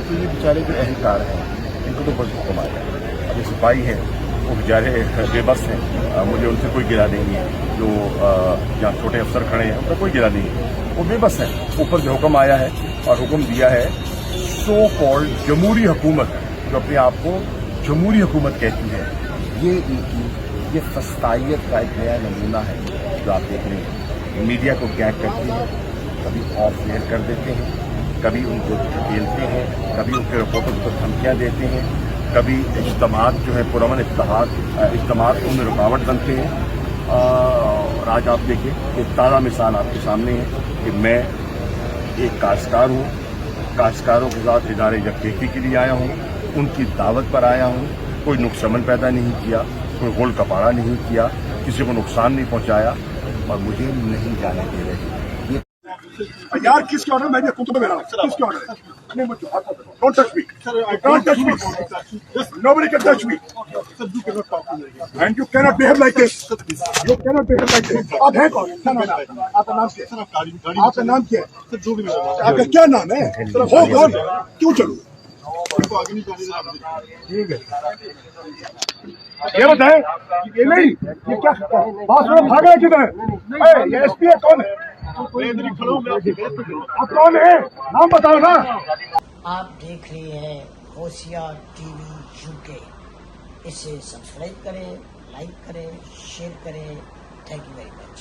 तो ये बेचारे जो अहलकार हैं इनको तो बस हुक्म आया। अब सिपाही हैं वो बेचारे बेबस हैं, मुझे उनसे कोई गिला नहीं है। जो यहाँ छोटे अफसर खड़े हैं उनका कोई गिला नहीं है, वो बेबस हैं। ऊपर से हुक्म आया है और हुक्म दिया है सो कॉल्ड जमहूरी हुकूमत, जो अपने आप को जमहूरी हुकूमत कहती है, ये फस्तायत का एक नया नमूना है जो आप देख रहे हैं। मीडिया को गैग करते हैं, कभी ऑफ एयर कर देते हैं, कभी उनको धकेलते हैं, कभी उनके रिपोर्टों को धमकियां देते हैं, कभी इज्तिमात जो है पुरअमन इज्तिमात उनमें रुकावट बनते हैं। और आज आप देखिए एक ताज़ा मिसाल आपके सामने है कि मैं एक काश्तकार हूँ, काश्तकारों के साथ इदारे यकजहती के लिए आया हूँ, उनकी दावत पर आया हूँ। कोई नुकसान पैदा नहीं किया, कोई गोल कपाड़ा नहीं किया, किसी को नुकसान नहीं पहुंचाया और मुझे नहीं जाने दे रहे। यार किसके ऑर्डर? मैं खुद तो मेरा किसके ऑर्डर? नहीं मुझे don't touch me, don't touch me, nobody can touch me and you cannot behave like this, you cannot behave like this। आप हैं कौन? आपका नाम क्या है? आपका नाम क्या है? सर जो भी आपका क्या नाम है? हो कौन? क्यों चलूं? ठीक है, ये बताएं, ये नहीं, ये क्या बात भाग रहे किधर? ये एसपी है कौन है? आप कौन है? नाम बताओ ना। आप देख रहे हैं होशियार टीवी यूके। इसे सब्सक्राइब करें, लाइक करें, शेयर करें। Thank you very much.